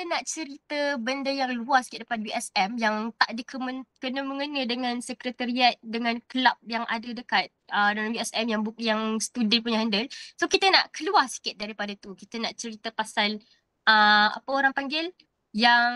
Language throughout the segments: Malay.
kita nak cerita benda yang luas sikit daripada USM yang tak kena mengena dengan sekretariat, dengan kelab yang ada dekat dalam USM yang student punya handle. So kita nak keluar sikit daripada tu. Kita nak cerita pasal apa orang panggil yang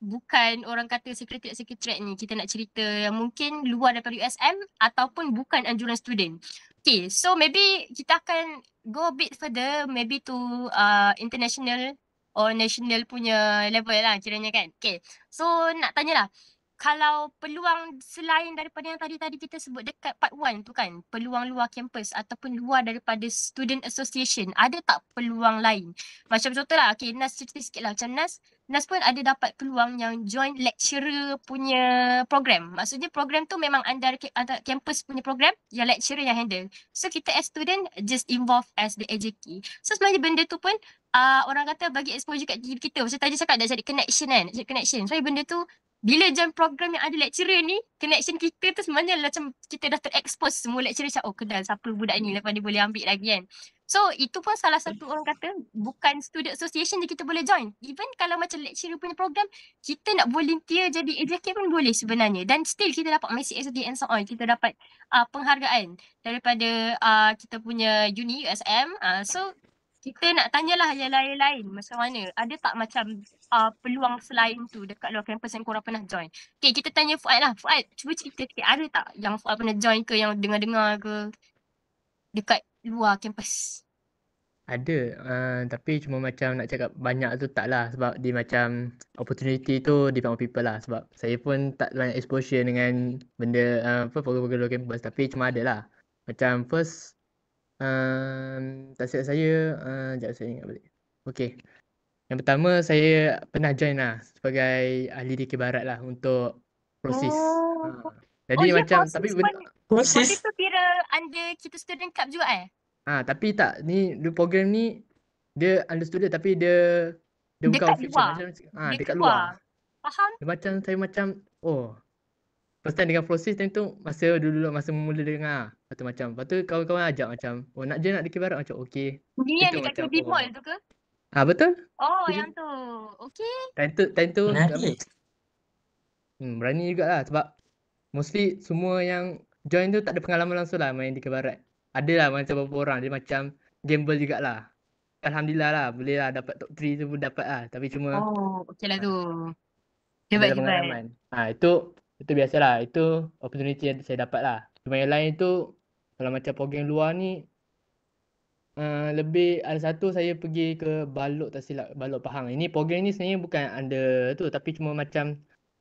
bukan orang kata sekretariat ni. Kita nak cerita yang mungkin luar daripada USM ataupun bukan anjuran student. Okay, so maybe kita akan go a bit further, maybe to international or national punya level lah kiranya kan. Okay, so nak tanyalah, kalau peluang selain daripada yang tadi kita sebut dekat part 1 tu kan, peluang luar kampus ataupun luar daripada student association, ada tak peluang lain? Macam contohlah, okay, Nas cerita sikit lah. Macam Nas pun ada dapat peluang yang join lecturer punya program. Maksudnya program tu memang under campus punya program yang lecturer yang handle. So kita as student just involved as the AJK. So sebenarnya benda tu pun orang kata bagi exposure kat diri kita. Macam tadi cakap dah cari connection kan, cari connection. So benda tu bila join program yang ada lecturer ni, connection kita tu sebenarnya macam kita dah terekspos semua lecturer macam, oh kenal siapa budak ni, lepas ni boleh ambil lagi kan. So itu pun salah satu orang kata bukan student association je kita boleh join. Even kalau macam lecturer punya program, kita nak volunteer jadi AJK pun boleh sebenarnya. Dan still kita dapat message SD and so on. Kita dapat penghargaan daripada kita punya uni USM. So kita nak tanyalah yang lain-lain macam mana. Ada tak macam peluang selain tu dekat luar kampus yang korang pernah join? Okay, kita tanya Fuad lah. Fuad, cuba cerita sikit. Ada tak yang Fuad pernah join ke, yang dengar-dengar ke dekat luar kampus? Ada, tapi cuma macam nak cakap banyak tu tak lah, sebab dia macam opportunity tu depend on people lah, sebab saya pun tak banyak exposure dengan benda program-program luar kampus, tapi cuma ada lah. Macam first, tak silap saya, sekejap saya ingat balik. Okay, yang pertama saya pernah join lah sebagai ahli DK Barat lah untuk proses. Oh. Jadi ya, macam, proses tapi pun. Proses Proses tu kira under kita student cup juga tapi tak, ni program ni dia under student tapi dia bukan dekat official luar. macam dekat luar. Faham? Dia macam saya macam first time dengan proses time tu masa mula dengar. Lepas tu kawan-kawan ajak macam, nak je nak dikir barat macam okey. Ni yang Itu dekat macam, KB Mall tu ke? Betul. Oh, Itu yang tu. Okay. Time tu menarik. berani jugalah sebab mostly semua yang join tu tak ada pengalaman langsung lah main dikir barat. Adalah macam beberapa orang dia macam gamble jugalah. Alhamdulillah lah, boleh lah dapat top 3 tu pun dapat lah. Tapi cuma okey lah tu. ada Hebat. pengalaman. Itu biasalah. Itu opportunity yang saya dapat lah. Cuma yang lain tu, kalau macam program luar ni, lebih ada satu saya pergi ke Balok tak silap, Balok Pahang. Ini program ni sebenarnya bukan under tu, tapi cuma macam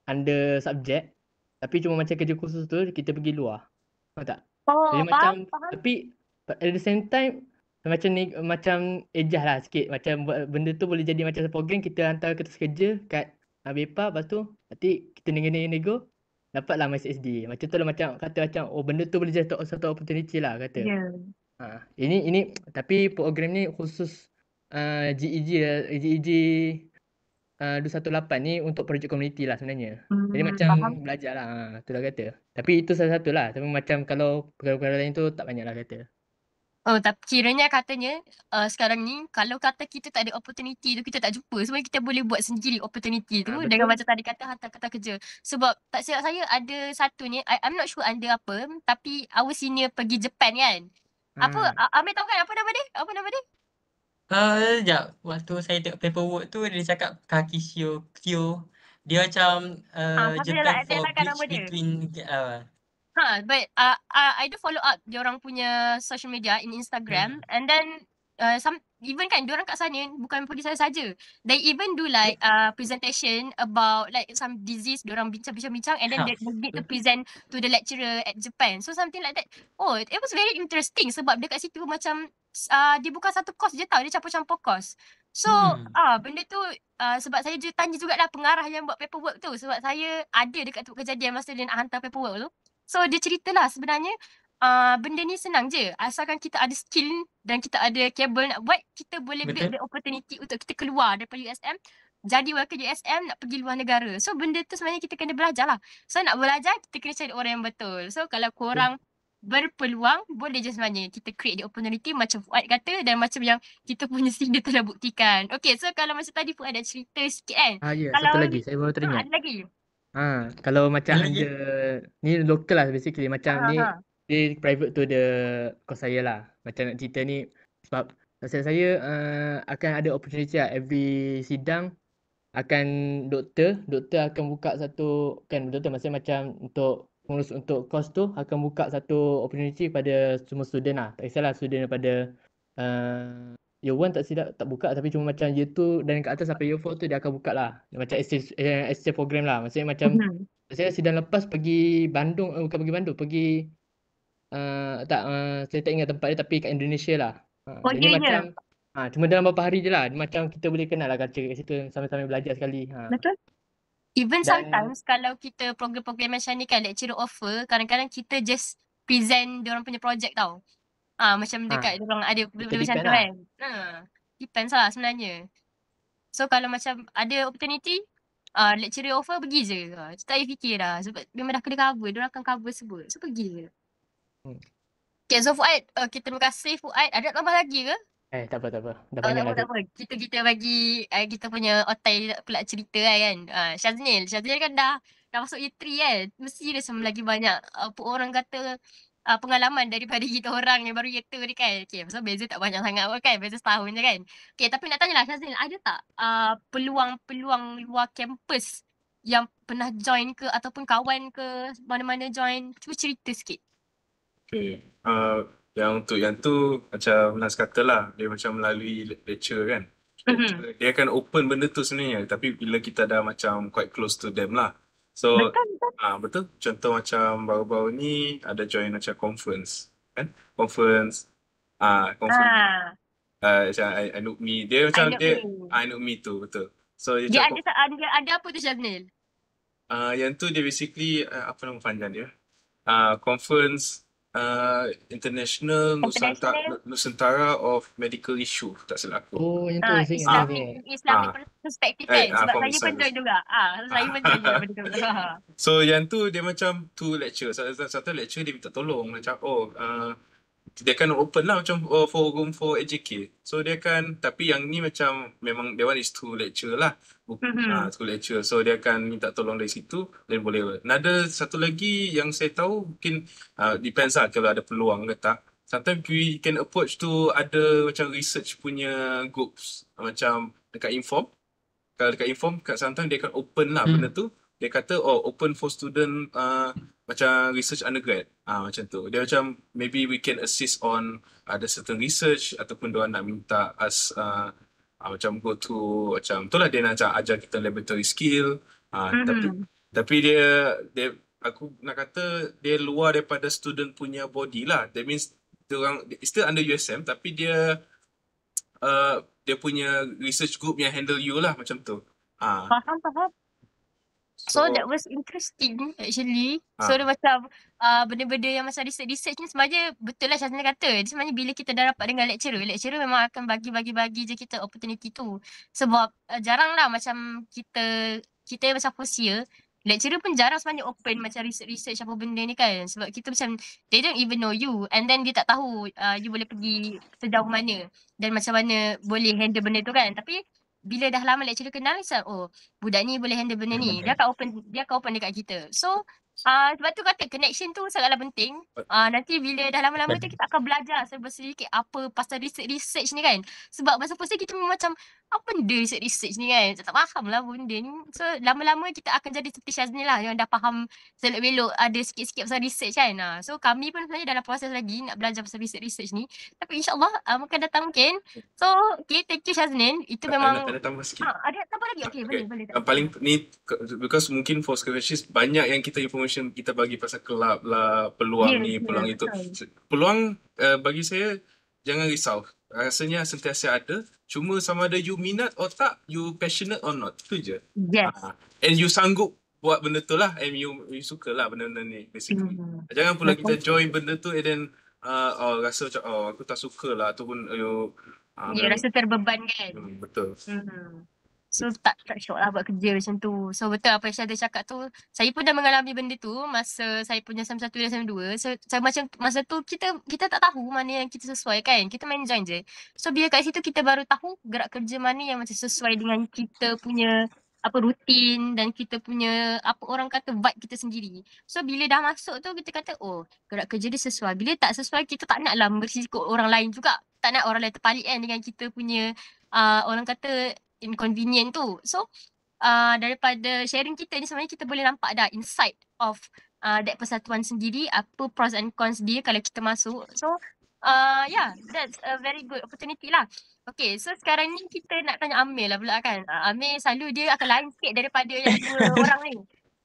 under subjek. Tapi cuma macam kerja khusus tu, kita pergi luar. Faham tak? Jadi macam, Faham. tapi at the same time, macam ejah lah sikit. Macam benda tu boleh jadi macam program, kita hantar kertas kerja kat BEPA, lepas tu nanti kita nego, dapatlah message SD. Macam tu lah, macam kata macam, benda tu boleh jadi satu opportunity lah kata. Ya. Ini tapi program ni khusus GEG 218 ni untuk projek komuniti lah sebenarnya. Jadi macam Faham. belajar lah, tu lah kata. Tapi itu salah satu lah. Tapi macam kalau perkara-perkara lain tu tak banyak lah kata. Tapi kiranya katanya sekarang ni kalau kata kita tak ada opportunity tu, kita tak jumpa, sebenarnya kita boleh buat sendiri opportunity tu Betul. dengan macam tadi kata hantar kertas kerja. Sebab tak silap saya ada satu ni, I'm not sure under apa, tapi our senior pergi Japan kan. Apa, Amir tahu kan apa nama dia? Sekejap. Waktu saya tengok paperwork tu, dia cakap Kakisho Kyo. Dia macam Japan dia for takkan nama bridge dia. between But I do follow up diorang punya social media in Instagram, and then some even kan diorang kat sana bukan pergi sana saja. They even do like presentation about like some disease, diorang bincang-bincang, and then they need to present to the lecturer at Japan. So something like that. It was very interesting sebab dekat situ macam dia bukan satu course je tau, dia campur-campur course. So benda tu sebab saya tanya jugalah pengarah yang buat paperwork tu, sebab saya ada dekat tu kejadian masa dia nak hantar paperwork tu. So dia ceritalah sebenarnya benda ni senang je. Asalkan kita ada skill dan kita ada kabel nak buat, kita boleh build the opportunity untuk kita keluar daripada USM, jadi wakil USM, nak pergi luar negara. So benda tu sebenarnya kita kena belajar lah. So nak belajar, kita kena cari orang yang betul. So kalau korang berpeluang, boleh je sebenarnya kita create the opportunity macam Fuad kata dan macam yang kita punya CD telah buktikan. Okay, so kalau masa tadi Fuad ada cerita sikit kan. Ya, Kalau satu lagi saya baru teringat. ada lagi. Kalau macam Ada lagi? ni local lah basically, macam ni Ha. dia private to the course saya lah. Macam nak cerita ni sebab saya akan ada opportunity lah, every sidang akan doktor akan buka satu, kan doktor maksudnya macam untuk pengurus untuk course tu akan buka satu opportunity pada semua student lah. Tak kisahlah student daripada year 1 tak silap tak buka, tapi cuma macam year 2 dan ke atas sampai year 4 tu dia akan buka lah. Macam exchange program lah. Maksudnya macam saya sidang lepas pergi Bandung, bukan pergi Bandung, pergi saya tak ingat tempat dia, tapi kat Indonesia lah. Oh, Dia ni dia. macam cuma dalam beberapa hari je lah. Dia macam kita boleh kenal lah culture kat situ, sambil-sambil belajar sekali. Betul. Even Dan- sometimes kalau kita program-program macam ni kan, lecturer offer, kadang-kadang kita just present diorang punya project tau. Macam dekat diorang ada benda macam depend tu lah. kan. Depends lah sebenarnya. So kalau macam ada opportunity, lecturer offer pergi je. Tak payah fikir dah. Sebab memang dah kena cover. Diorang akan cover semua. So pergi je. Okay, so Fuad, kita terima kasih Fuad. Ada nak tambah lagi ke? Tak apa. Dah Tak banyak apa, lah tak tu. apa. Kita bagi kita punya otai pula cerita kan. Syazil kan dah masuk year 3 kan. Mesti dia sama lagi banyak apa orang kata pengalaman daripada kita orang yang baru year 2 ni kan. Okay, so beza tak banyak sangat pun kan. Beza setahun je kan. Okay, tapi nak tanyalah Syazil, ada tak peluang-peluang luar kampus yang pernah join ke ataupun kawan ke mana-mana join? Cuba cerita sikit. Okay. Yang untuk yang tu macam Nas kata lah, dia macam melalui lecture kan. Dia akan open benda tu sebenarnya, tapi bila kita dah macam quite close to them lah. So betul. Contoh macam baru-baru ni ada join macam conference kan. Conference macam I know me. Dia macam I know me tu, betul. So Dia ada apa tu Syazil? yang tu dia basically apa nama panjang dia? Conference International Nusantara of Medical Issue, tak silap aku. Oh, yang tu saya ingat. Islamic perspective kan. Sebab saya pun join juga. Saya pun join juga benda tu. So yang tu dia macam two lecture. Satu lecture dia minta tolong macam dia kan open lah macam for room for AJK. So dia kan, tapi yang ni macam memang that one is two lecture lah. Two lecture. So dia akan minta tolong dari situ dan boleh. Ada satu lagi yang saya tahu mungkin depends lah kalau ada peluang ke tak. Sometimes we can approach to ada macam research punya groups macam dekat Inform. Kalau dekat Inform sometimes dia akan open lah benda tu. Dia kata open for student macam research undergrad. Macam tu. Dia macam maybe we can assist on ada certain research ataupun dia nak minta us macam go to macam itulah dia nak ajar kita laboratory skill. Tapi dia aku nak kata dia luar daripada student punya body lah. That means dia orang still under USM tapi dia punya research group yang handle you lah macam tu. Faham. So that was interesting actually. So dia macam benda-benda yang macam research ni sebenarnya betul lah Syazil kata. Sebenarnya bila kita dah dapat dengan lecturer memang akan bagi je kita opportunity tu. Sebab jarang lah macam kita macam first year, lecturer pun jarang sebenarnya open macam research apa benda ni kan. Sebab kita macam they don't even know you and then dia tak tahu you boleh pergi sejauh mana dan macam mana boleh handle benda tu kan. Tapi bila dah lama lecturer kenal, budak ni boleh handle benda ni. Dia akan open dekat kita. So sebab tu kata connection tu sangatlah penting. Nanti bila dah lama-lama tu kita akan belajar sedikit apa pasal research ni kan. Sebab masa first kita macam apa benda research ni kan. Tak faham lah benda ni. So lama-lama kita akan jadi seperti Syazil lah yang dah faham selok belok ada sikit-sikit pasal research kan. So kami pun sebenarnya dalam proses lagi nak belajar pasal research ni. Tapi insyaAllah mungkin datang mungkin. So okay, thank you Syazil. Itu memang ada tambah sikit. ada tambah lagi? Okay, boleh. Paling ni because mungkin for scratches banyak yang kita information kita bagi pasal kelab lah, peluang ni, peluang itu. Peluang bagi saya jangan risau. Rasanya sentiasa ada. Cuma sama ada you minat or tak, you passionate or not. Itu je. Yes. And you sanggup buat benda tu lah. And you suka lah benda-benda ni basically. Jangan pula kita join benda tu and then rasa macam aku tak suka lah ataupun rasa terbeban kan. Betul. So tak syok lah buat kerja macam tu. So betul apa yang Syahda cakap tu. Saya pun dah mengalami benda tu masa saya punya SEM 1 dan SEM 2. So macam masa tu kita tak tahu mana yang kita sesuai kan. Kita main join je. So bila kat situ kita baru tahu gerak kerja mana yang macam sesuai dengan kita punya apa rutin dan kita punya apa orang kata vibe kita sendiri. So bila dah masuk tu kita kata oh gerak kerja dia sesuai. Bila tak sesuai kita tak nak lah berisiko orang lain juga. Tak nak orang lain terpalit kan dengan kita punya orang kata inconvenient tu. So daripada sharing kita ni sebenarnya kita boleh nampak dah insight of that persatuan sendiri, apa pros and cons dia kalau kita masuk. So yeah, that's a very good opportunity lah. Okay, so sekarang ni kita nak tanya Amir lah pula kan. Amir selalu dia akan lain sikit daripada yang dua orang ni.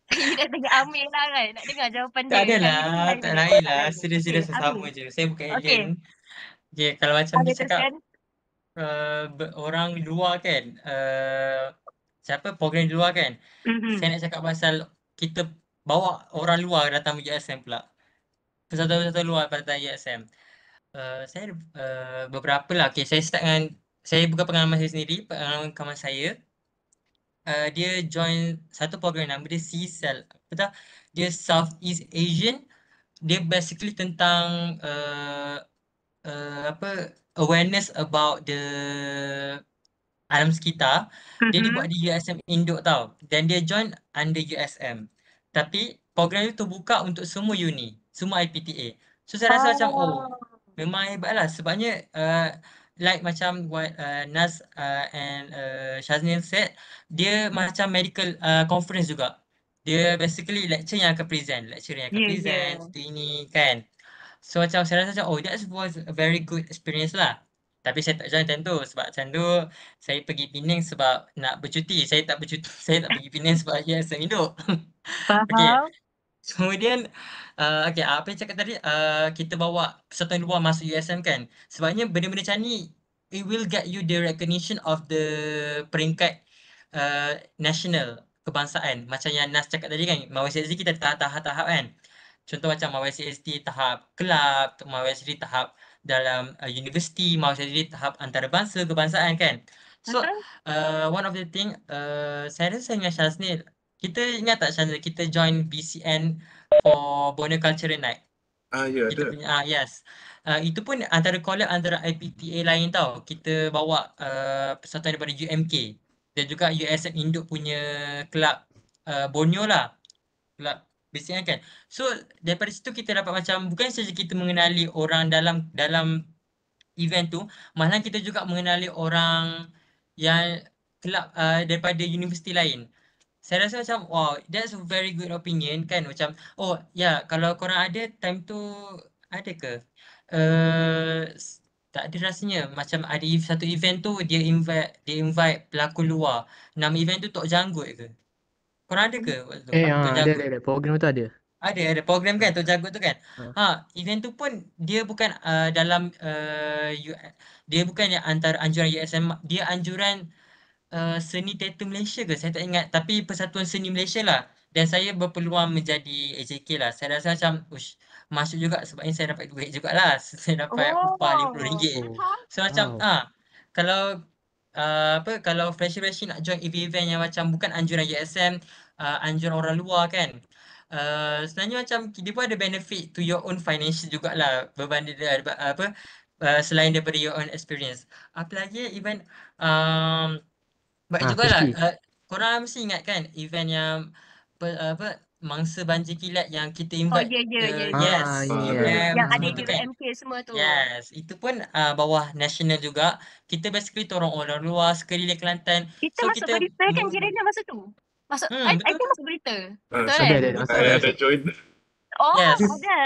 Kita nak tanya Amir lah kan, nak dengar jawapan Tak dia. ada Kali lah, ni lain tak sikit. lain Tak lah. lain. Serius-serius Okay, sama Amir. je. Saya bukan Okay, alien. Okay, kalau macam dia cakap teruskan. orang luar kan, siapa program di luar kan, saya nak cakap pasal kita bawa orang luar datang USM pula. Persatuan-persatuan luar datang USM. Saya ada beberapa lah. Okay, saya start dengan, saya buka pengalaman saya sendiri, pengalaman kawan saya. Dia join satu program nama dia CSEL. Betul? Dia Southeast Asian. Dia basically tentang apa awareness about the alam sekitar. Dia dibuat di USM Induk tau. Dan dia join under USM. Tapi program itu terbuka untuk semua uni, semua IPTA. So saya rasa macam memang hebat lah. Sebabnya like macam what Naz and Shaznil said, dia macam medical conference juga. Dia basically lecture yang akan present, tu ini kan. So macam saya rasa macam that was a very good experience lah. Tapi saya tak join time tu sebab time tu saya pergi Penang sebab nak bercuti. Saya tak bercuti, saya tak pergi Penang sebab USM Induk. Okay. Faham. Kemudian okay, apa yang cakap tadi, kita bawa persatuan luar masuk USM kan. Sebabnya benda-benda macam ni, it will get you the recognition of the peringkat national kebangsaan. Macam yang Nas cakap tadi kan, MAWSSD kita tahap-tahap kan. Contoh macam MAWSSD tahap kelab, MAWSSD tahap dalam universiti, MAWSSD tahap antarabangsa kebangsaan kan. So one of the thing, saya rasa dengan Shaznil, kita ingat tak Shaznil, kita join BCN for Borneo Cultural Night. Ya Kita ada. punya yes. Itu pun antara collab antara IPTA lain tau. Kita bawa persatuan daripada UMK dan juga USM Induk punya kelab Borneo lah. Kelab BCN kan. So daripada situ kita dapat macam bukan saja kita mengenali orang dalam event tu, malah kita juga mengenali orang yang kelab daripada universiti lain. Saya rasa macam wow, that's a very good opinion kan. Macam oh ya, kalau korang ada time tu ada ke? Tak ada rasanya. Macam ada satu event tu dia invite pelakon luar. Nama event tu Tok Janggut ke? Korang ada ke waktu tu? Tok Janggut. Ada. Program tu ada. Ada program kan Tok Janggut tu kan. Event tu pun dia bukan dalam dia bukan yang antara anjuran USM, dia anjuran Seni Teater Malaysia ke? Saya tak ingat. Tapi Persatuan Seni Malaysia lah. Dan saya berpeluang menjadi AJK lah. Saya rasa macam, masuk juga sebabnya saya dapat duit jugalah. Saya dapat upah RM50. So macam, kalau kalau fresher-fresher nak join event-event yang macam bukan anjuran USM, anjuran orang luar kan. Sebenarnya macam dia pun ada benefit to your own financial jugalah berbanding selain daripada your own experience. Apa lagi event baik jugalah. Korang mesti ingat kan event yang mangsa banjir kilat yang kita invite Yang ada semua di tu kan. UMK semua tu. Yes, itu pun bawah national juga. Kita basically orang luar sekeliling Kelantan. Kita masuk berita kan kiranya masa tu. Masuk I think masuk berita. Betul kan? Ada join. Yes. Ada.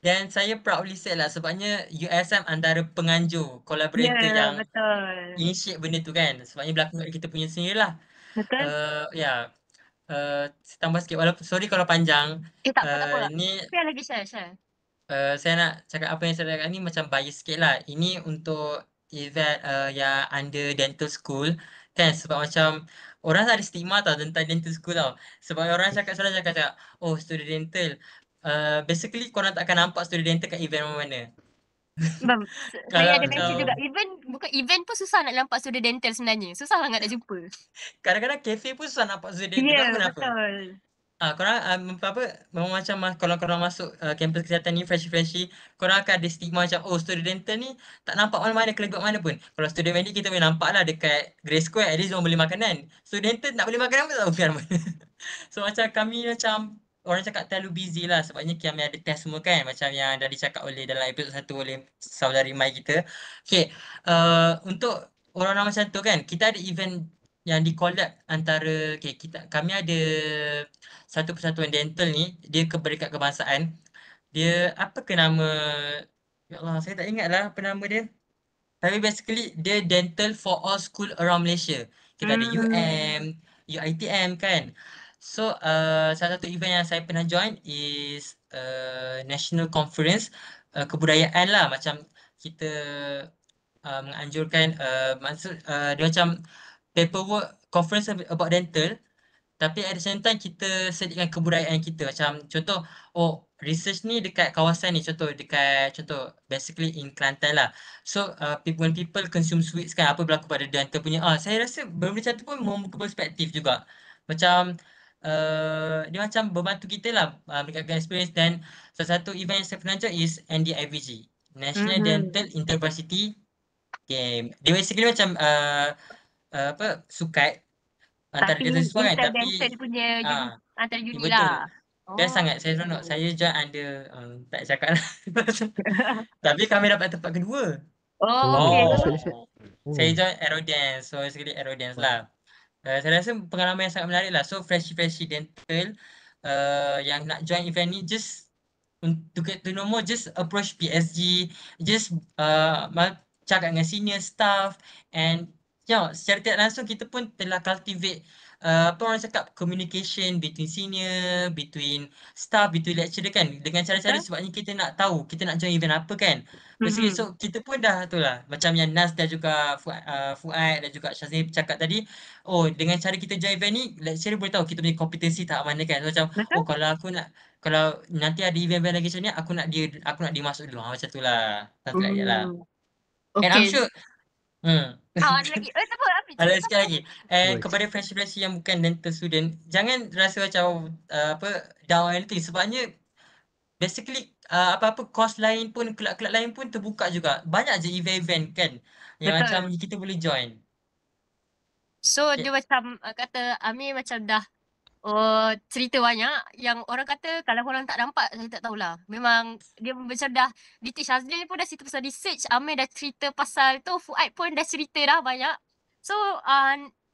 Dan saya proudly say lah sebabnya USM antara penganjur, collaborator yang initiate benda tu kan. Sebabnya berlaku kat kita punya sendiri lah. Betul. Saya tambah sikit walaupun sorry kalau panjang. Tak apa. Ni Share lagi share. Saya nak cakap apa yang saya cakap ni macam bias sikit lah. Ini untuk event yang under dental school kan, sebab macam orang ada stigma tau tentang dental school tau. Sebab orang cakap oh student dental. Basically korang tak akan nampak student dental kat event mana-mana. Saya Kalau ada mention juga, macam bukan event pun susah nak nampak student dental sebenarnya. Susah sangat nak jumpa. kadang-kadang kafe pun susah nampak student dental. Ya, Tak tahu kenapa. betul. Korang memang macam kalau korang masuk kampus kesihatan ni freshie, korang akan ada stigma macam student dental ni tak nampak mana-mana kelebihan mana pun. Kalau student medik kita boleh nampak lah dekat Grey Square, at least diorang beli makanan. Student dental nak beli makanan pun tak tahu pergi mana. So macam kami macam orang cakap terlalu busy lah sebabnya kami ada test semua kan, macam yang dah dicakap oleh dalam episod 1 oleh saudari Mai kita. Okay, untuk orang-orang macam tu kan, kita ada event yang di-collab antara kami ada satu persatuan dental ni, dia Peringkat Kebangsaan. Dia apa ke nama, ya Allah saya tak ingat lah apa nama dia. Tapi basically dia dental for all school around Malaysia. Kita ada UiTM kan. So salah satu event yang saya pernah join is national conference kebudayaan lah, macam kita menganjurkan dia macam paperwork conference about dental, tapi at the same time kita selitkan kebudayaan kita. Macam contoh, research ni dekat kawasan ni, contoh basically in Kelantan lah. So when people consume sweets kan, apa berlaku pada dental punya, saya rasa benda macam tu pun membuka perspektif juga. Macam dia macam membantu kita lah meningkatkan experience. Dan salah satu event yang saya pernah join is NDIVG, National Dental Intervarsity Game. Dia basically macam sukat antara Tapi dental siswa kan, tapi interdental punya antara uni betul. lah. Best sangat, saya seronok. Saya join under tak cakap lah. Tapi kami dapat tempat kedua. Okay. Saya join aerodance. So basically aerodance lah. Saya rasa pengalaman yang sangat menarik lah. So freshie dental yang nak join event ni, just to get to know more, just approach PSG, just cakap dengan senior staff, and secara tidak langsung kita pun telah cultivate apa orang cakap, communication between senior, between staff, between lecturer kan, dengan cara-cara sebabnya kita nak tahu kita nak join event apa kan. Basically, so kita pun dah tu lah, macam yang Nas dan juga Fuad dan juga Syazmi cakap tadi, dengan cara kita join event ni, lecturer boleh tahu kita punya kompetensi tahap mana kan. So macam kalau nanti ada event-event lagi macam ni, aku nak dia masuk dulu. Macam tu lah. Something like that lah. And I'm sure Ada lagi. Tak apa. ada sikit lagi. And kepada freshie yang bukan dental student, jangan rasa macam down anything, sebabnya basically apa-apa course lain pun, kelab-kelab lain pun terbuka juga. Banyak je event-event kan yang macam kita boleh join. So dia macam kata Amir macam dah cerita banyak yang orang kata kalau korang tak nampak, saya tak tahulah. Memang dia macam dah detail. Shazlin pun dah cerita pasal research, Amir dah cerita pasal tu, Fuad pun dah cerita dah banyak. So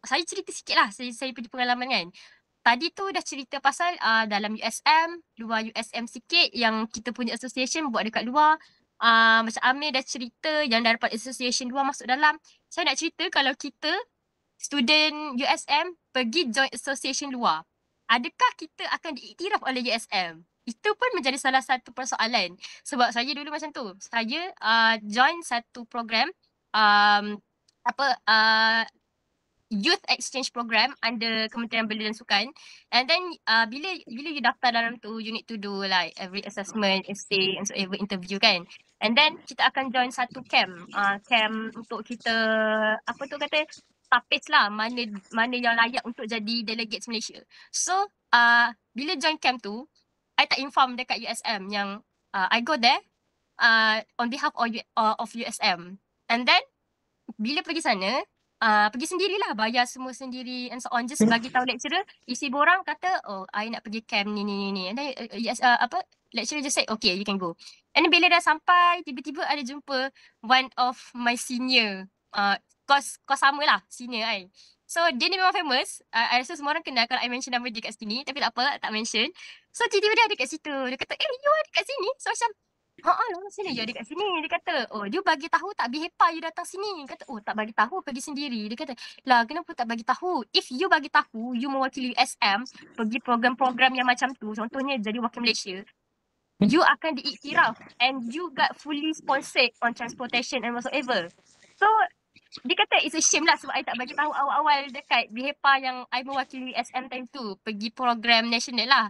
saya cerita sikit lah, saya punya pengalaman kan. Tadi tu dah cerita pasal dalam USM, luar USM sikit yang kita punya association buat dekat luar. Macam Amir dah cerita yang dah dapat association luar masuk dalam. Saya nak cerita kalau kita student USM pergi join association luar, adakah kita akan diiktiraf oleh USM? Itu pun menjadi salah satu persoalan. Sebab saya dulu macam tu. Saya join satu program youth exchange program under Kementerian Belia dan Sukan. And then bila you daftar dalam tu, you need to do like every assessment, essay and so every interview kan. And then kita akan join satu camp. Camp untuk kita tapis lah mana yang layak untuk jadi delegates Malaysia. So bila join camp tu, I tak inform dekat USM yang I go there on behalf of USM. And then bila pergi sana, pergi sendirilah, bayar semua sendiri and so on. Just bagi tahu lecturer, isi borang kata, I nak pergi camp ni. And then lecturer just say, okay, you can go. And then bila dah sampai, tiba-tiba ada jumpa one of my senior, kos sama lah, senior I. So dia ni memang famous. I rasa semua orang kenal kalau I mention nama dia kat sini. Tapi tak apa, tak mention. So tiba-tiba dia ada kat situ. Dia kata, you ada kat sini? So macam, lah sini je ada kat sini. Dia kata, dia bagi tahu tak bihepa you datang sini. Dia kata, tak bagi tahu, pergi sendiri. Dia kata, lah kenapa tak bagi tahu? If you bagi tahu, you mewakili USM, pergi program-program yang macam tu, contohnya jadi wakil Malaysia, you akan diiktiraf and you got fully sponsored on transportation and whatsoever. So dia kata it's a shame lah sebab I tak bagi tahu awal-awal dekat BHEPA yang I mewakili SM time tu, pergi program national lah,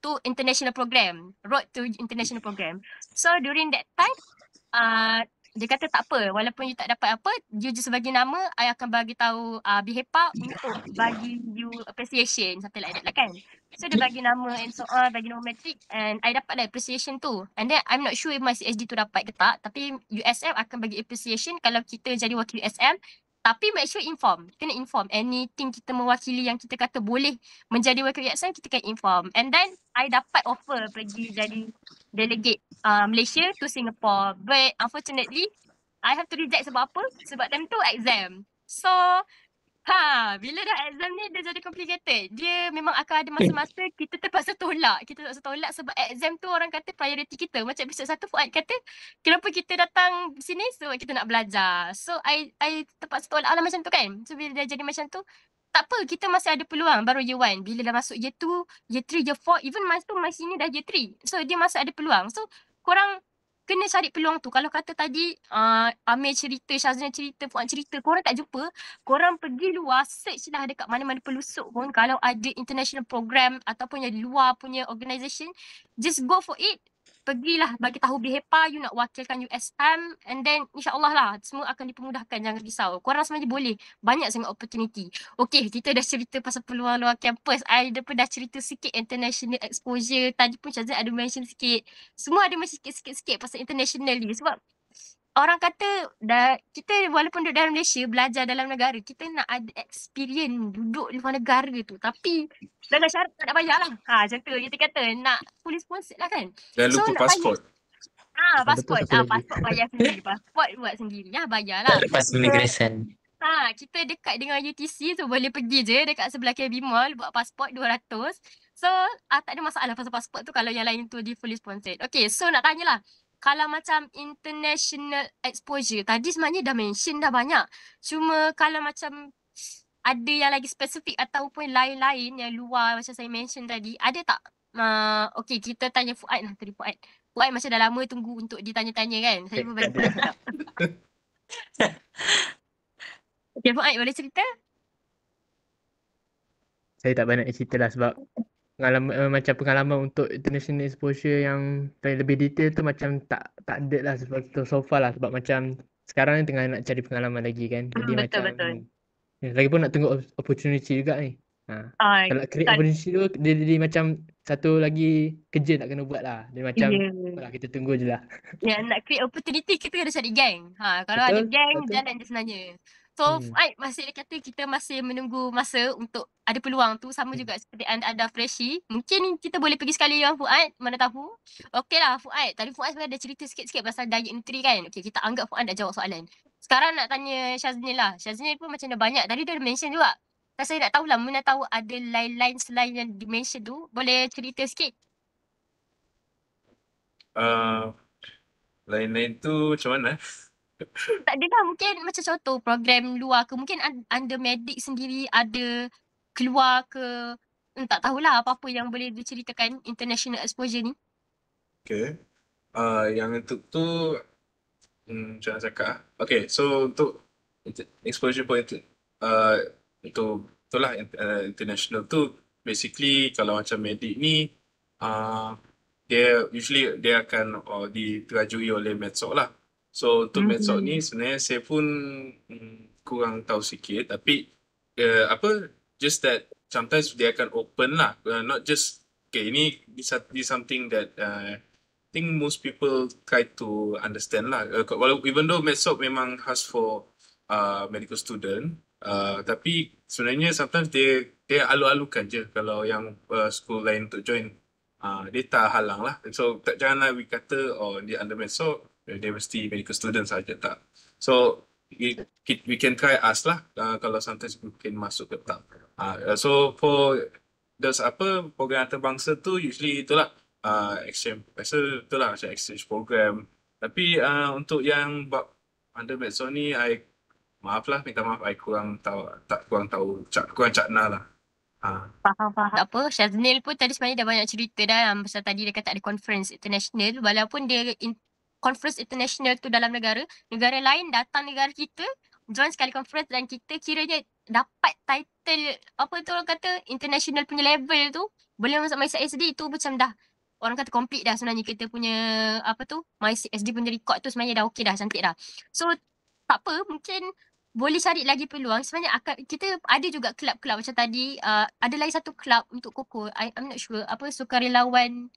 to international program, road to international program. So during that time, dia kata tak apa, walaupun you tak dapat apa, you just bagi nama, I akan bagi tahu BHEPA untuk bagi you appreciation, something like that lah kan. So dia bagi nama and so on, bagi nama matrik, and I dapat lah appreciation tu. And then I'm not sure if my CSD tu dapat ke tak, tapi USM akan bagi appreciation kalau kita jadi wakil USM. Tapi make sure kena inform. Anything kita mewakili yang kita kata boleh menjadi wakil USM, kita kena inform. And then I dapat offer pergi jadi delegate Malaysia to Singapore. But unfortunately, I have to reject sebab apa? Sebab time tu exam. So, bila dah exam ni dia jadi complicated. Dia memang akan ada masa-masa kita terpaksa tolak. Kita terpaksa tolak sebab exam tu orang kata priority kita. Macam episod 1 Fuad kata, kenapa kita datang sini? Sebab kita nak belajar. So, I terpaksa tolak lah macam tu kan. So, bila dah jadi macam tu, tak apa, kita masih ada peluang baru year 1. Bila dah masuk year 2, year 3, year 4, even masa tu masih ni dah year 3. So, dia masih ada peluang. So, korang kena cari peluang tu. Kalau kata tadi Amir cerita, Syazna cerita, Fuad cerita, korang tak jumpa, korang pergi luar, search lah dekat mana-mana pelusuk pun. Kalau ada international program ataupun yang luar punya organisation, just go for it. Pergilah bagi tahu BHEPA you nak wakilkan USM, and then insyaAllah lah semua akan dipermudahkan, jangan risau. Korang sebenarnya boleh, banyak sangat opportunity. Okay, kita dah cerita pasal peluang luar kampus. I pun dah cerita sikit international exposure. Tadi pun Syazna ada mention sikit. Semua ada mention sikit-sikit pasal international ni. Sebab orang kata kita walaupun duduk dalam Malaysia, belajar dalam negara, kita nak ada experience duduk di luar negara tu. Tapi dengan syarat tak nak bayar lah. Macam tu kita kata nak fully sponsored lah kan. Jangan So, lupa nak pasport. Pasport. Betul, satu lagi. Pasport bayar sendiri. Pasport buat sendiri. Bayar lah. Tak lepas immigration. Kita dekat dengan UTC, so boleh pergi je dekat sebelah KB Mall buat pasport 200. So tak ada masalah pasal pasport tu kalau yang lain tu di fully sponsored. Okay, so nak tanyalah, kalau macam international exposure, tadi sebenarnya dah mention dah banyak. Cuma kalau macam ada yang lagi spesifik ataupun lain-lain yang luar macam saya mention tadi, ada tak? Okay, kita tanya Fuad lah tadi. Fuad macam dah lama tunggu untuk ditanya-tanya kan. Saya pun bagi cakap. Okay, Fuad boleh cerita? Saya tak banyak cerita lah sebab pengalaman untuk international exposure yang lebih detail tu macam tak ada lah sebab so far lah, sebab macam sekarang ni tengah nak cari pengalaman lagi kan. Jadi Betul. Lagipun nak tunggu opportunity juga ni. Kalau nak create opportunity tu dia jadi macam satu lagi kerja nak kena buat lah. Dia macam kita tunggu je lah. Ya, nak create opportunity kita kena cari gang. Kalau ada gang, jalan je sebenarnya. So, Fuad masih dia kata kita masih menunggu masa untuk ada peluang tu. Sama juga seperti anda ada freshie. Mungkin kita boleh pergi sekali dengan Fuad, mana tahu. Okey lah Fuad. Tadi Fuad sebenarnya ada cerita sikit-sikit pasal diet entry kan. Okey, kita anggap Fuad dah jawab soalan. Sekarang nak tanya Syaznil lah. Syaznil pun macam dah banyak. Tadi dah mention juga. Tak, saya nak tahulah, mana tahu ada lain-lain selain yang dimention tu. Boleh cerita sikit? Lain-lain tu macam mana? Tak adalah, mungkin macam contoh program luar ke, mungkin under medik sendiri ada keluar ke, tak tahulah apa-apa yang boleh diceritakan international exposure ni. Okay. Yang untuk tu macam nak cakap. Okay, so untuk exposure point untuk itulah international tu basically kalau macam medik ni dia usually dia akan diterajui oleh Medsoc lah. So untuk Medsoc ni sebenarnya saya pun kurang tahu sikit, tapi just that sometimes dia akan open lah, not just ini something that I think most people try to understand lah. Even though Medsoc memang khas for medical student, tapi sebenarnya sometimes dia alu-alukan je kalau yang school lain untuk join. Dia tak halang lah. So janganlah we kata dia under Medsoc, dia mesti medical student saja, tak. So we can try ask lah kalau sometimes mungkin masuk ke tak. So for those program antarabangsa tu usually itulah exchange, rasa itulah macam exchange program. Tapi untuk yang under Medsoc ni minta maaf, I kurang cakna lah. Faham. Apa, Syaznil pun tadi sebenarnya dah banyak cerita dah pasal tadi dia kata ada conference international, walaupun dia conference international tu dalam negara lain datang negara kita, join sekali conference dan kita kiranya dapat title apa tu orang kata international punya level tu, boleh masuk MySD tu macam dah orang kata complete dah sebenarnya kita punya apa tu MySD punya record tu sebenarnya dah okey dah, cantik dah. So tak apa, mungkin boleh cari lagi peluang. Sebenarnya kita ada juga kelab-kelab macam tadi, ada lagi satu kelab untuk Koko. I'm not sure apa sukarelawan,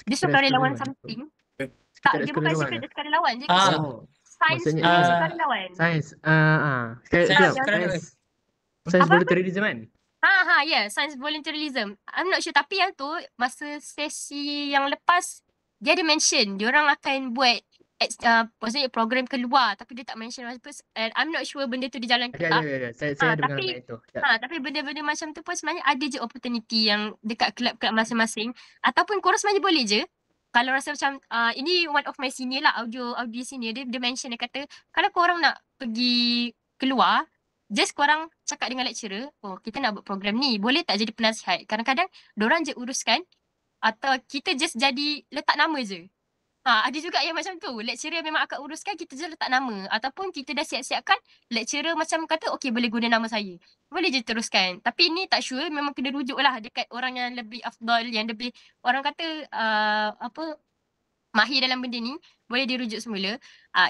dia Secret sukarelawan sukarelawan. something. Tak, Secret dia bukan sukarelawan secret lah. sukarelawan. Dia Oh, Sains maksudnya Ah, sukarelawan. Sains. Sains Sekejap. sukarelawan. Sains Apa-apa? volunteerism kan? Yeah, science volunteerism. I'm not sure tapi yang tu masa sesi yang lepas dia ada mention diorang akan buat maksudnya program keluar tapi dia tak mention apa and I'm not sure benda tu dijalan ke tak. Ada. Saya ada dengar Tapi benda itu. Sekejap. tapi benda-benda macam tu pun sebenarnya ada je opportunity yang dekat kelab-kelab masing-masing ataupun korang sebenarnya boleh je kalau rasa macam ini one of my senior lah audio senior dia mention dia kata kalau korang nak pergi keluar just korang cakap dengan lecturer, oh kita nak buat program ni, boleh tak jadi penasihat? Kadang-kadang dorang je uruskan atau kita just jadi letak nama je. Ada juga yang macam tu. Lecturer memang akan uruskan, kita je letak nama. Ataupun kita dah siap-siapkan, lecturer macam kata, okay boleh guna nama saya. Boleh je teruskan. Tapi ni tak sure, memang kena rujuk lah dekat orang yang lebih afdal, yang lebih, orang kata, mahir dalam benda ni, boleh dirujuk semula.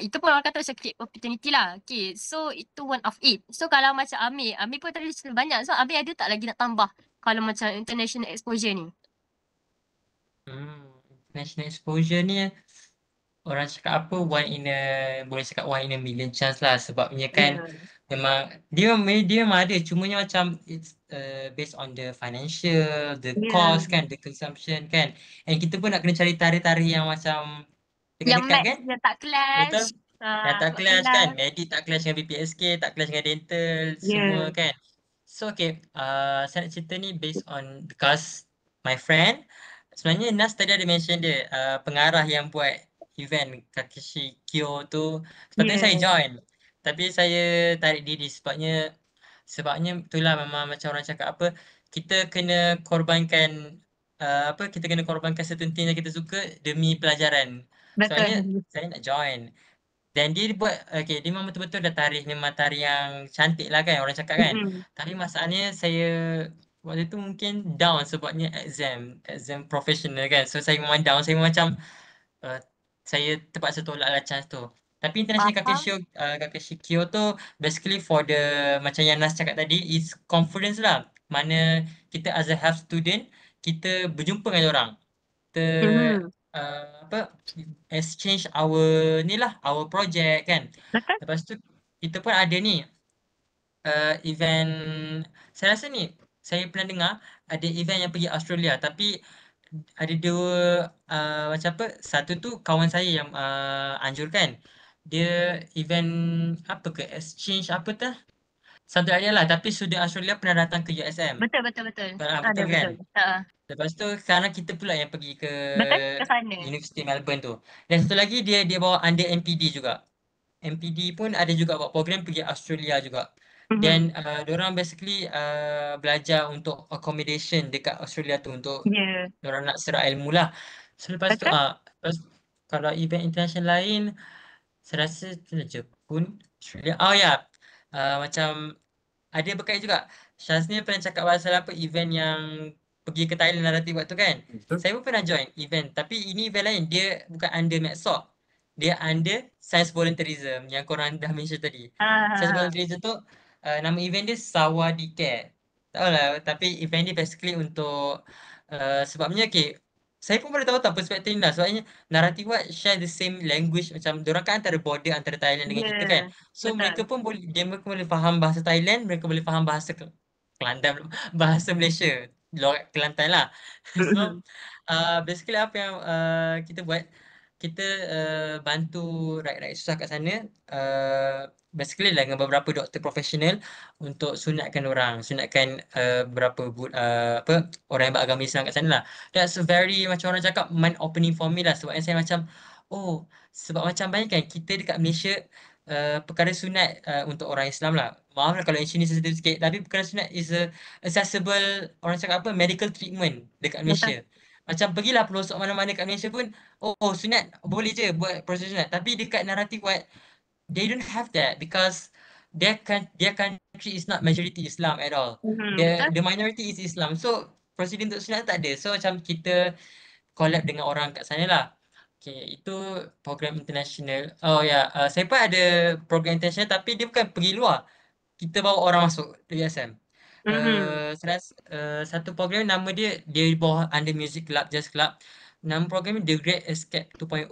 Itu pun orang kata macam create opportunity lah. Okay, so itu one of it. So kalau macam Amir pun tadi cerita banyak. So Amir ada tak lagi nak tambah kalau macam international exposure ni? International exposure ni orang cakap apa boleh cakap one in a million chance lah sebabnya kan memang dia memang ada cumanya macam it's based on the financial, the cost kan, the consumption kan, and kita pun nak kena cari tarikh-tarikh yang macam Yang dekat-dekat maths kan, yang tak clash. betul, yang tak tak clash kan, medik tak clash dengan BPSK, tak clash dengan dental, semua kan. So okay, saya nak cerita ni based on because my friend sebenarnya Nas tadi ada mention dia pengarah yang buat event Kakeshi Kyo tu sepatutnya saya join tapi saya tarik diri sebabnya itulah memang macam orang cakap apa, kita kena korbankan kita kena korbankan certain thing yang kita suka demi pelajaran. Sebabnya saya nak join dan dia buat okay, dia memang betul-betul dah memang tarikh yang cantik lah kan orang cakap kan. Tapi masalahnya saya waktu tu mungkin down sebabnya exam professional kan, so saya memang down, saya macam saya terpaksa tolak lah chance tu. Tapi international Kakeshi Kyo tu basically for the macam yang Nas cakap tadi is conference lah, mana kita as a health student kita berjumpa dengan orang, kita exchange our project kan. Lepas tu kita pun ada ni event, saya rasa ni saya pernah dengar ada event yang pergi Australia tapi ada dua macam apa, satu tu kawan saya yang anjurkan dia event apa ke exchange apa tu satu idea lah, tapi student Australia pernah datang ke USM. Betul. Betul kan. Lepas tu sekarang kita pula yang pergi ke University Melbourne tu, dan satu lagi dia bawa under MPD juga. MPD pun ada juga buat program pergi Australia juga. Dan diorang basically belajar untuk accommodation dekat Australia tu untuk diorang nak serap ilmu lah. So lepas tu kalau event international lain saya rasa Jepun, Australia. Macam ada berkait juga. Syaznia pernah cakap pasal apa event yang pergi ke Thailand nanti waktu kan. Saya pun pernah join event tapi ini event lain, dia bukan under MedSoc. Dia under Science Volunteerism yang korang dah mention tadi. Science Volunteerism tu nama event dia Sawadee. Tak tahulah, tapi event dia basically untuk sebabnya okay, saya pun boleh tahu perspektif lah sebabnya Naratiwat share the same language, macam diorang kan antara border antara Thailand dengan kita kan. So mereka pun mereka boleh faham bahasa Thailand, mereka boleh faham bahasa Kelantan, bahasa Malaysia, logat Kelantan lah. So basically apa yang kita buat, kita bantu rakyat-rakyat susah kat sana, basically lah dengan beberapa doktor profesional untuk sunatkan beberapa orang yang beragama Islam kat sana lah. That's very macam orang cakap mind opening for me lah, sebab saya macam sebab macam banyak kan kita dekat Malaysia perkara sunat untuk orang Islam lah, maaf lah kalau yang sini sensitif sikit, tapi perkara sunat is a accessible orang cakap apa medical treatment dekat Malaysia. Macam pergilah pelosok mana-mana kat Malaysia pun sunat boleh je buat proses sunat, tapi dekat Naratiwat they don't have that because their country is not majority Islam at all. The minority is Islam, so prosedur untuk sunat tak ada. So macam kita collab dengan orang kat sana lah. Okay, itu program international. Oh ya, saya pun ada program international tapi dia bukan pergi luar. Kita bawa orang masuk USM. Saya rasa satu program nama dia di bawah under Music Club, Jazz Club. Nama program ni The Great Escape 2.0.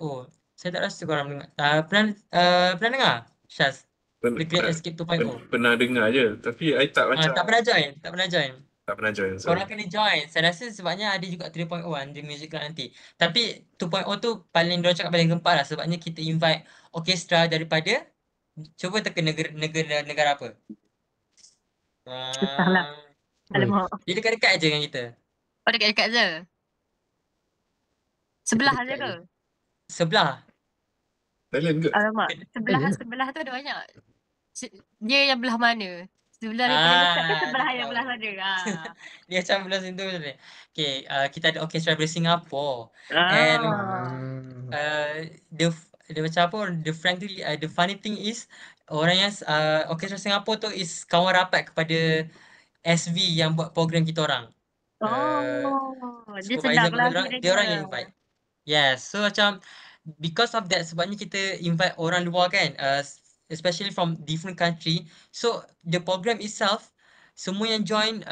Saya tak rasa korang dengar. Pernah dengar? Syaz? The Great Escape 2.0. Pernah dengar je, tapi I tak macam Tak pernah join. Tak pernah join. tak pernah join. So Korang kena join. Saya rasa sebabnya ada juga 3.0 under Music Club nanti. Tapi 2.0 tu paling diorang cakap paling gempar lah. Sebabnya kita invite orkestra daripada, cuba teka negara apa? Susah lah. Alamak. Dia dekat-dekat je dengan kita. Oh, dekat-dekat je. Sebelah je Dekat ke? je. Sebelah. Thailand ke? Alamak. Thailand. Sebelah tu ada banyak. Dia yang belah mana? Sebelah yang paling dekat ke sebelah yang belah mana? Dia macam belah situ macam ni. Okay, kita ada orkestra dari Singapore. And dia macam apa, the funny thing is orang yang orkestra Singapore tu is kawan rapat kepada SV yang buat program kita orang. Dia Supervisor sedap lah program dia orang yang invite. Yes, so macam because of that, sebabnya kita invite orang luar kan, especially from different country. So the program itself, semua yang join,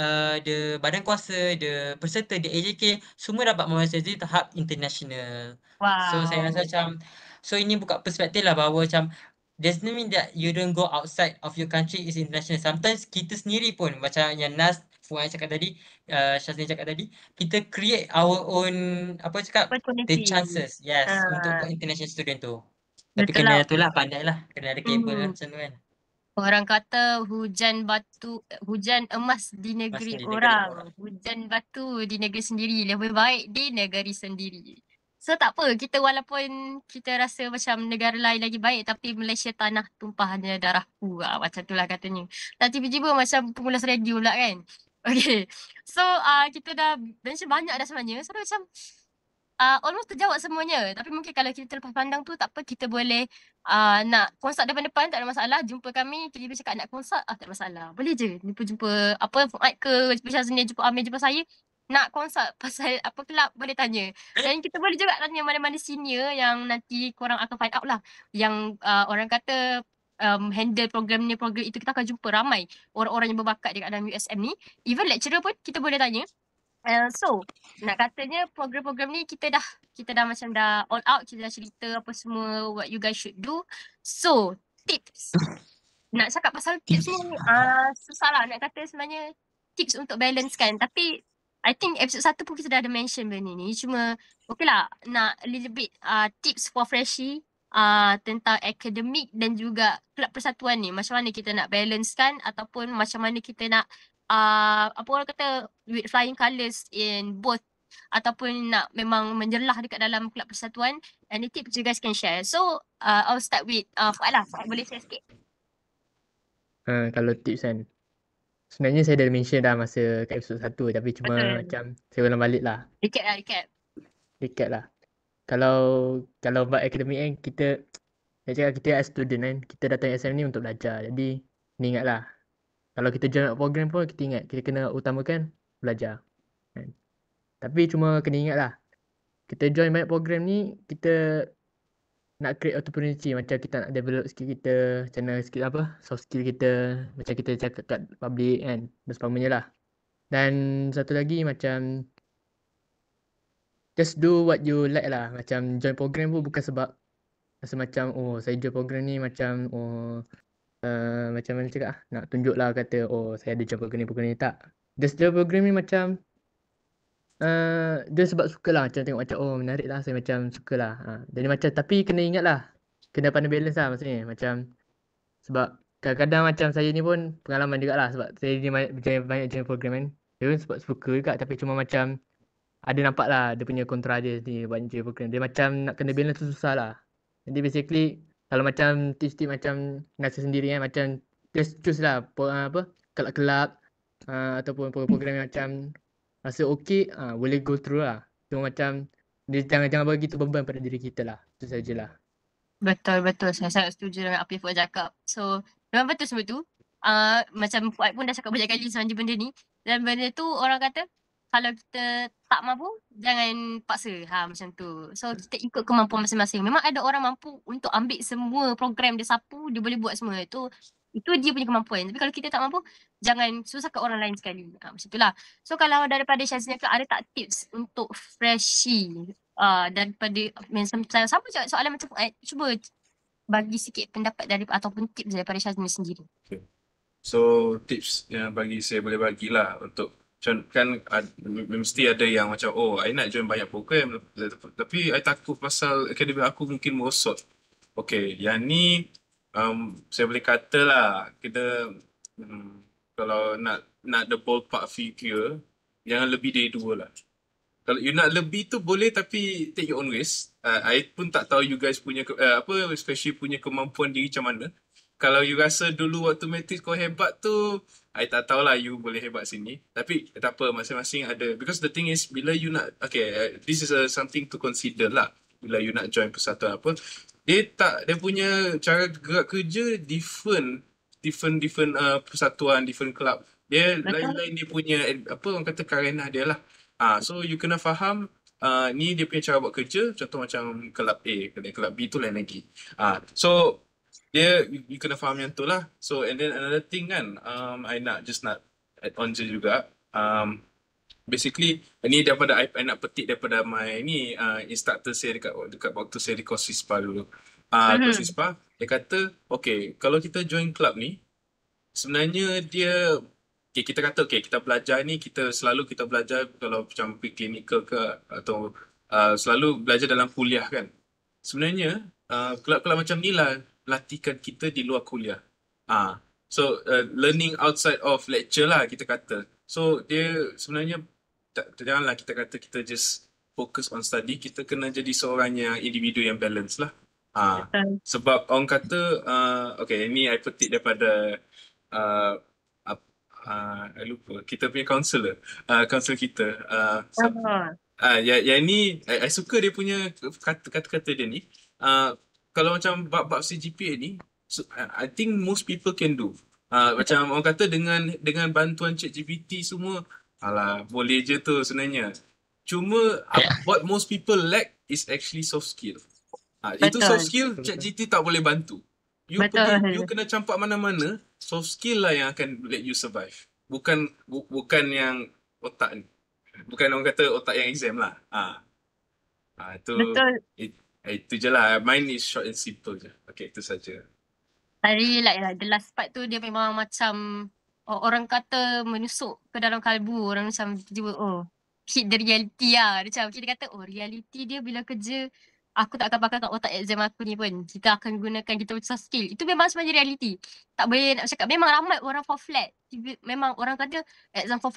the badan kuasa, the peserta, the AJK, semua dapat memasuki tahap international. So saya rasa macam, so ini buka perspektif lah bahawa macam doesn't mean that you don't go outside of your country is international. Sometimes kita sendiri pun macam yang Nas Fuad cakap tadi, Syazlin cakap tadi, kita create our own the chances, yes, untuk buat international student tu. Tapi Betul kena lah. tu lah, pandai lah, kena ada kabel macam tu kan. Orang kata hujan emas di negeri orang, hujan batu di negeri sendiri, lebih baik di negeri sendiri. So tak apa, kita walaupun kita rasa macam negara lain lagi baik, tapi Malaysia tanah tumpahnya darahku, macam tu lah katanya. Dan tiba-tiba macam pengulas radio pula kan. Okay, so kita dah mention banyak dah sebenarnya. So macam almost terjawab semuanya. Tapi mungkin kalau kita terlepas pandang tu, tak apa, kita boleh nak konsert depan-depan, tak ada masalah. Jumpa kami, tiba-tiba cakap nak konsert, tak ada masalah. Boleh je. Jumpa Fuad ke, jumpa Syazlin, jumpa Amir, jumpa saya. Nak konsert pasal apa kelab, boleh tanya. Dan kita boleh juga tanya mana-mana senior yang nanti korang akan find out lah. Yang orang kata handle program ni, program itu, kita akan jumpa ramai orang-orang yang berbakat dekat dalam USM ni. Even lecturer pun kita boleh tanya. So nak katanya program-program ni kita dah macam dah all out, kita dah cerita apa semua what you guys should do. So tips, nak cakap pasal tips ni susah lah nak kata sebenarnya tips untuk balance kan. Tapi I think episode 1 pun kita dah ada mention benda ni. Cuma okay lah, nak a little bit tips for freshie tentang akademik dan juga kelab persatuan ni. Macam mana kita nak balance kan, ataupun macam mana kita nak apa orang kata with flying colours in both, ataupun nak memang menjelah dekat dalam kelab persatuan. Any tips you guys can share? So I'll start with Fuad lah. Fuad boleh share sikit? Kalau tips kan, sebenarnya saya dah mention dah masa kat episod 1, tapi cuma macam saya ulang balik lah. Recap lah. Kalau buat akademik kan, kita nak cakap kita as student kan, kita datang SM ni untuk belajar. Jadi ni ingatlah, kalau kita join program pun kita ingat kita kena utamakan belajar kan. Tapi cuma kena ingat lah, kita join banyak program ni, kita nak create opportunity, macam kita nak develop skill kita, macam mana skill soft skill kita, macam kita cakap kat public kan, dan sebagainya lah. Dan satu lagi macam just do what you like lah. Macam join program pun bukan sebab rasa macam saya join program ni macam macam mana cakap nak tunjuk lah, kata saya ada join program ni, tak. Just join program ni macam dia sebab suka lah, macam tengok macam menarik lah, saya macam suka lah. Jadi macam, tapi kena ingat lah, kena pandai balance lah maksudnya. Macam sebab kadang-kadang macam saya ni pun pengalaman juga lah, sebab saya ni banyak join program kan. Dia pun sebab suka juga, tapi cuma macam ada nampak lah dia punya kontra dia ni buat join program. Dia macam nak kena balance tu susah lah. Jadi basically kalau macam tips-tips macam Nasir sendiri kan, macam just choose lah kelab-kelab ataupun program yang macam rasa okey, boleh go through lah. Cuma macam dia jangan bagi tu beban pada diri kita lah. Itu sajalah. Betul. Saya sangat setuju dengan apa yang Fuad cakap. So memang betul semua tu. Macam Fuad pun dah cakap banyak kali sebenarnya benda ni. Dan benda tu orang kata kalau kita tak mampu, jangan paksa. Macam tu. So kita ikut kemampuan masing-masing. Memang ada orang mampu untuk ambil semua program dia sapu, dia boleh buat semua. Itu dia punya kemampuan. Tapi kalau kita tak mampu, jangan susahkan orang lain sekali. Macam itulah. So kalau daripada Syaznia ke, ada tak tips untuk freshie daripada sama je soalan macam cuba bagi sikit pendapat ataupun tips daripada Syaznia sendiri. So tips yang bagi saya boleh bagilah untuk kan mesti ada yang macam I nak join banyak program tapi I takut pasal akademik aku mungkin merosot. Okay, yang ni saya boleh kata lah kita kalau nak the ballpark figure jangan lebih dari 2 lah. Kalau you nak lebih tu boleh tapi take your own risk. I pun tak tahu you guys punya especially punya kemampuan diri macam mana. Kalau you rasa dulu waktu matrix kau hebat tu, I tak tahulah you boleh hebat sini. Tapi tak apa, masing-masing ada. Because the thing is, bila you nak, this is something to consider lah. Bila you nak join persatuan apa, dia punya cara gerak kerja different persatuan, different club. Dia lain-lain dia punya, orang kata karenah dia lah. So you kena faham, ni dia punya cara buat kerja, contoh macam kelab A, kelab B tu lain lagi. So, you kena faham yang tu lah. So and then another thing kan, I nak add on je juga. Basically ni daripada I nak petik daripada my instructor saya dekat waktu saya di course CISPA dulu. Course CISPA dia kata kalau kita join club ni sebenarnya dia kita kata kita belajar ni kita belajar kalau macam preclinical ke atau selalu belajar dalam kuliah kan. Sebenarnya kelab-kelab macam ni lah latihkan kita di luar kuliah. So learning outside of lecture lah kita kata. So dia sebenarnya janganlah kita kata kita just focus on study, kita kena jadi seorang yang individu yang balance lah. Sebab orang kata ni I petik daripada I lupa kita punya counselor kita yang ni I suka dia punya kata-kata dia ni. Kalau macam bab CGPA ni, I think most people can do. Macam orang kata dengan bantuan ChatGPT semua, boleh je tu sebenarnya. Cuma what most people lack is actually soft skill. Itu soft skill ChatGPT tak boleh bantu. You kena campak mana-mana, soft skill lah yang akan let you survive. Bukan yang otak ni. Bukan orang kata otak yang exam lah. Itu itu je lah. Mine is short and simple je. Itu saja. I really like lah. The last part tu dia memang macam orang kata menusuk ke dalam kalbu. Orang macam tiba hit the reality lah. Macam kita kata reality dia bila kerja aku tak akan pakai kat otak exam aku ni pun. Kita akan gunakan kita punya soft skill. Itu memang sebenarnya reality. Tak boleh nak cakap. Memang ramai orang fall flat. Memang orang kata exam fall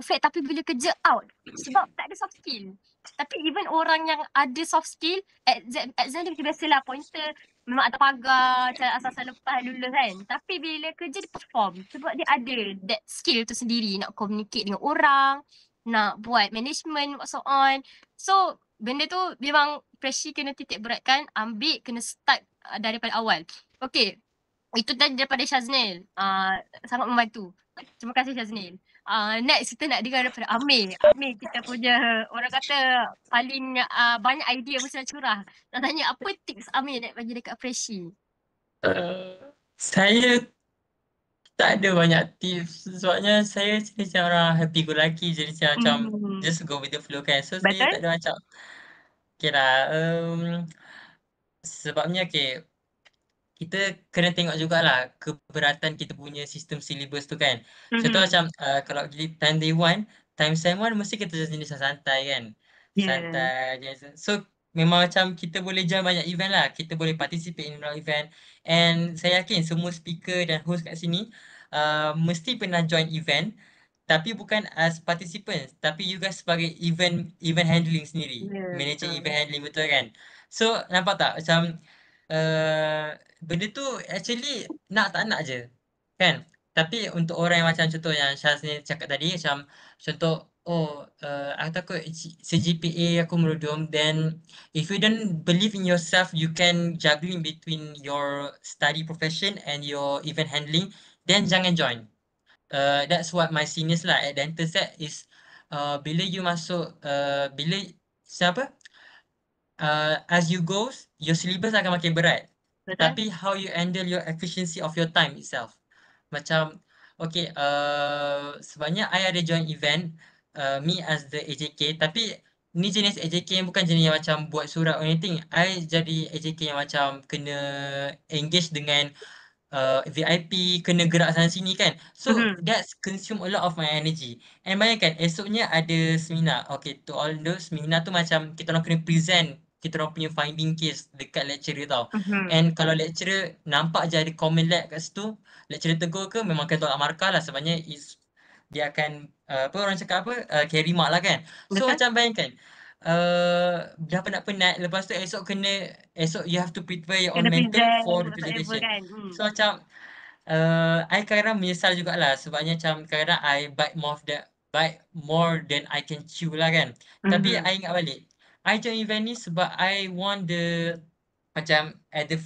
flat tapi bila kerja out. Sebab tak ada soft skill. Tapi even orang yang ada soft skill, exam dia biasalah pointer memang atas pagar, asal-asal lepas lulus kan. Tapi bila kerja dia perform sebab dia ada that skill tu sendiri. Nak communicate dengan orang, nak buat management, so on. So benda tu memang freshie kena titik beratkan, ambil, kena start daripada awal. Itu tadi daripada Syaznil. Sangat membantu. Terima kasih Syaznil. Next kita nak dengar daripada Amir. Amir kita punya orang kata paling banyak idea mesti nak curah. Nak tanya apa tips Amir nak bagi dekat freshie? Saya tak ada banyak tips sebabnya saya macam orang happy go lucky, jadi macam just go with the flow kan. So Betul? saya tak ada macam sebabnya kita kena tengok jugalah keberatan kita punya sistem syllabus tu kan. Contoh macam kalau time day 1, time sem 1 mesti kita jenis santai kan. Santai je. So memang macam kita boleh join banyak event lah. Kita boleh participate in banyak event. And saya yakin semua speaker dan host kat sini mesti pernah join event. Tapi bukan as participants. Tapi you guys sebagai event handling sendiri. Managing event handling, betul kan? So nampak tak macam benda tu actually nak tak nak je kan. Tapi untuk orang yang macam contoh yang Syaz ni cakap tadi, macam contoh aku takut CGPA aku merudum, then if you don't believe in yourself, you can juggling between your study profession and your event handling, then jangan join. That's what my seniors lah at Dental Set is bila you masuk bila siapa as you goes, your syllabus akan makin berat. Betul? Tapi how you handle your efficiency of your time itself. Macam, okay, sebenarnya I ada join event, me as the AJK, tapi ni jenis AJK yang bukan jenis yang macam buat surat or anything. I jadi AJK yang macam kena engage dengan VIP, kena gerak sana sini kan. So that's consume a lot of my energy. And bayangkan esoknya ada seminar. Okay, to all those seminar tu macam kita orang kena present kita orang punya finding case dekat lecturer tau. And kalau lecturer nampak je ada comment lag kat situ, lecturer tegur ke memang kena tolak markah lah, sebabnya dia akan apa orang cakap apa, carry mark lah kan. So Betul. macam bayangkan dah penat-penat, lepas tu esok you have to prepare your own Kena mental present for the whatsoever presentation. kan. So macam I kadang-kadang menyesal jugalah, sebabnya macam kadang-kadang I bite more than I can chew lah kan. Tapi I ingat balik, I join event ni sebab I want macam at the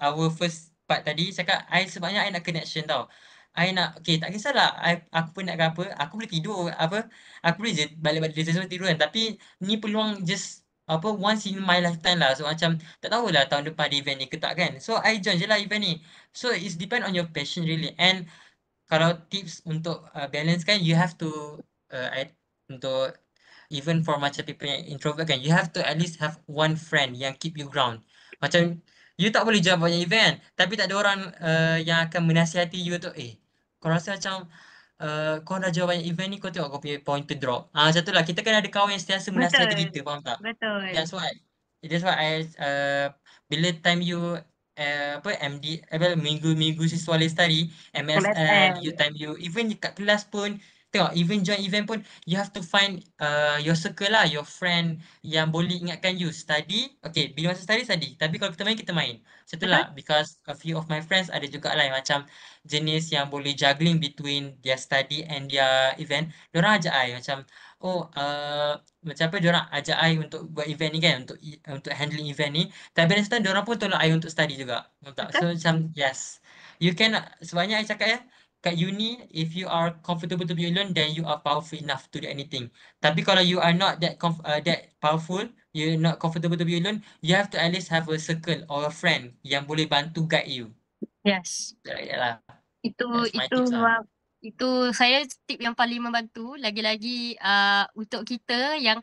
our first part tadi cakap sebabnya I nak connection tau. I nak, okay, tak kisahlah aku penat ke apa, aku boleh tidur aku boleh je balik-balik dia tidur kan. Tapi ni peluang just once in my lifetime lah. So macam tak tahulah tahun depan ada event ni ke tak kan. So I join je lah event ni. So it's depend on your passion really. And kalau tips untuk balance kan, you have to untuk even for macam people yang introvert kan, you have to at least have one friend yang keep you ground. Macam you tak boleh join banyak event tapi tak ada orang yang akan menasihati you tu, kau rasa macam kau dah join banyak event ni, kau tengok kau punya pointer drop. Macam tu lah, kita kan ada kawan yang sentiasa menasihati Betul. kita, faham tak? Betul. That's why I bila time you MD minggu siswa lestari, MSN, time you even kat kelas pun tengok, even join event pun you have to find your circle lah, your friend yang boleh ingatkan you study. Okay, bila masa study, tapi kalau kita main. Macam tu lah, because a few of my friends ada jugalah yang macam jenis yang boleh juggling between their study and their event. Diorang ajak I macam, macam apa, diorang ajak I untuk buat event ni kan, untuk handling event ni. Tapi pada time diorang pun tolong I untuk study juga. Faham tak? So macam yes, you can, sebabnya I cakap kat uni, if you are comfortable to be alone, then you are powerful enough to do anything. Tapi kalau you are not that powerful, you're not comfortable to be alone, you have to at least have a circle or a friend yang boleh bantu guide you. Yes. Yalah. Itu That's my tips lah. itu saya tip yang paling membantu, lagi-lagi untuk kita yang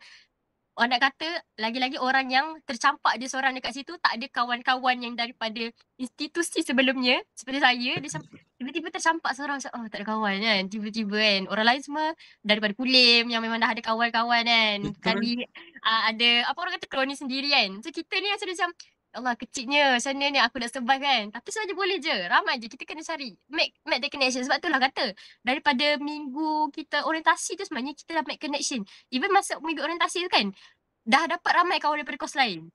orang nak kata, lagi-lagi orang yang tercampak dia seorang dekat situ, tak ada kawan-kawan yang daripada institusi sebelumnya seperti saya, dia tiba-tiba tercampak seorang, macam tak ada kawan kan, tiba-tiba kan. Orang lain semua daripada kulim yang memang dah ada kawan-kawan kan. Betul. Kali ada apa orang kata kroni sendiri kan. So kita ni macam Allah, kecilnya macam mana ni aku nak survive kan. Tapi sebenarnya boleh je, ramai je, kita kena cari, make the connection. Sebab itulah kata, daripada minggu kita orientasi tu sebenarnya kita dah make connection. Even masuk minggu orientasi tu kan, dah dapat ramai kawan daripada kos lain.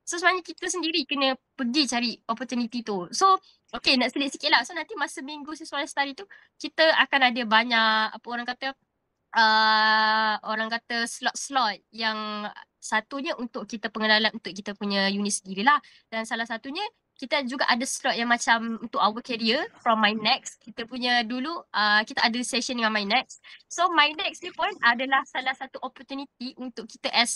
So sebenarnya kita sendiri kena pergi cari opportunity tu. So okay, nak selit sikit lah. So nanti masa minggu siswa lestari tu, kita akan ada banyak apa orang kata slot-slot yang satunya untuk kita pengenalan untuk kita punya unit sendiri lah. Dan salah satunya kita juga ada slot yang macam untuk our career from MyNext. Kita punya dulu kita ada session dengan MyNext. So MyNext ni pun adalah salah satu opportunity untuk kita as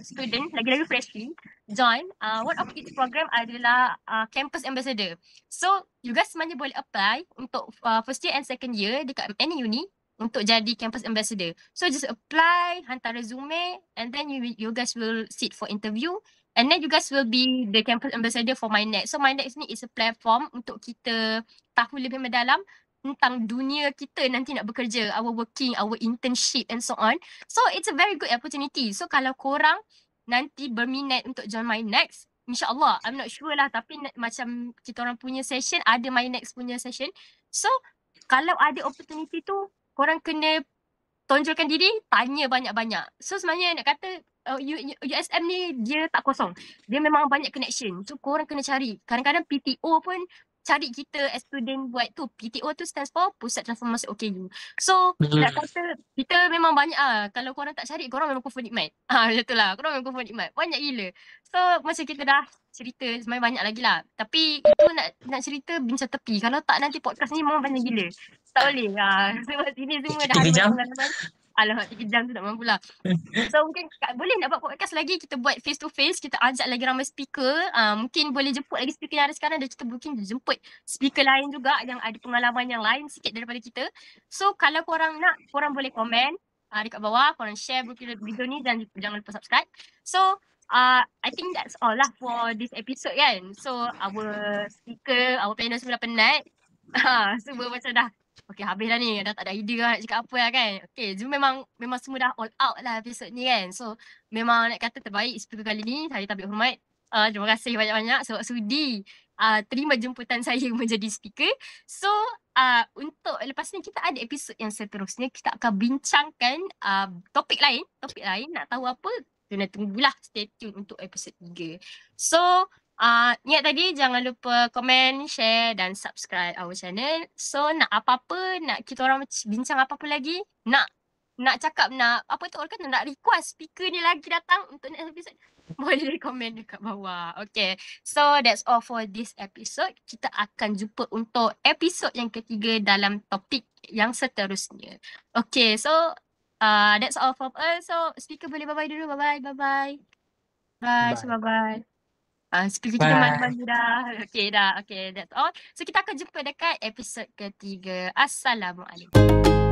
student, lagi-lagi freshly, join. One of its program adalah Campus Ambassador. So you guys sebenarnya boleh apply untuk first year and second year dekat any uni untuk jadi campus ambassador. So just apply, hantar resume, and then you guys will sit for interview, and then you guys will be the campus ambassador for MyNext. So MyNext ni is a platform untuk kita tahu lebih mendalam tentang dunia kita nanti nak bekerja, our working, our internship and so on. So it's a very good opportunity. So kalau korang nanti berminat untuk join MyNext, InsyaAllah, I'm not sure lah, tapi macam kita orang punya session, ada MyNext punya session. So kalau ada opportunity tu, korang kena tonjolkan diri, tanya banyak-banyak. So sebenarnya nak kata USM ni dia tak kosong. Dia memang banyak connection. So korang kena cari. Kadang-kadang PTO pun cari kita as student buat tu. PTO tu stands for Pusat Transformasi OKU. So nak kata kita memang banyak kalau korang tak cari, korang memang kufur nikmat. Macam tu lah. Korang memang kufur nikmat. Banyak gila. So macam kita dah cerita sebenarnya banyak lagi lah. Tapi itu nak cerita bincang tepi. Kalau tak nanti podcast ni memang banyak gila. Tak boleh. Sebab sini semua dah ada banyak pengalaman. Alah, 3 jam tu tak mampu lah. So mungkin boleh nak buat podcast lagi, kita buat face to face, kita ajak lagi ramai speaker. Mungkin boleh jemput lagi speaker yang ada sekarang dan kita mungkin jemput speaker lain juga yang ada pengalaman yang lain sikit daripada kita. So kalau korang nak, korang boleh komen dekat bawah, korang share video ni dan jangan lupa subscribe. So I think that's all lah for this episode kan. So our speaker, our panel semua dah penat. Semua macam dah okay, habis dah ni. Dah tak ada idea lah nak cakap apa lah kan. Okay, so memang semua dah all out lah episode ni kan. So memang nak kata terbaik speaker kali ni. Saya tabik hormat. Terima kasih banyak-banyak sebab sudi terima jemputan saya menjadi speaker. So untuk lepas ni kita ada episod yang seterusnya. Kita akan bincangkan topik lain. Nak tahu apa? Kena tunggulah, stay tune untuk episod 3. So ingat tadi jangan lupa komen, share dan subscribe our channel. So nak apa-apa, nak kita orang bincang apa-apa lagi, nak cakap, nak apa tu orang kata, nak request speaker ni lagi datang untuk next episode, boleh komen dekat bawah. Okay, so that's all for this episode. Kita akan jumpa untuk episod yang ketiga dalam topik yang seterusnya. Okay, so that's all for us. So speaker boleh bye-bye dulu. Bye-bye. Bye. So bye-bye. Speaker kita mandi-mandi dah. Okay dah. Okay, that's all. So kita akan jumpa dekat episod ketiga. Assalamualaikum.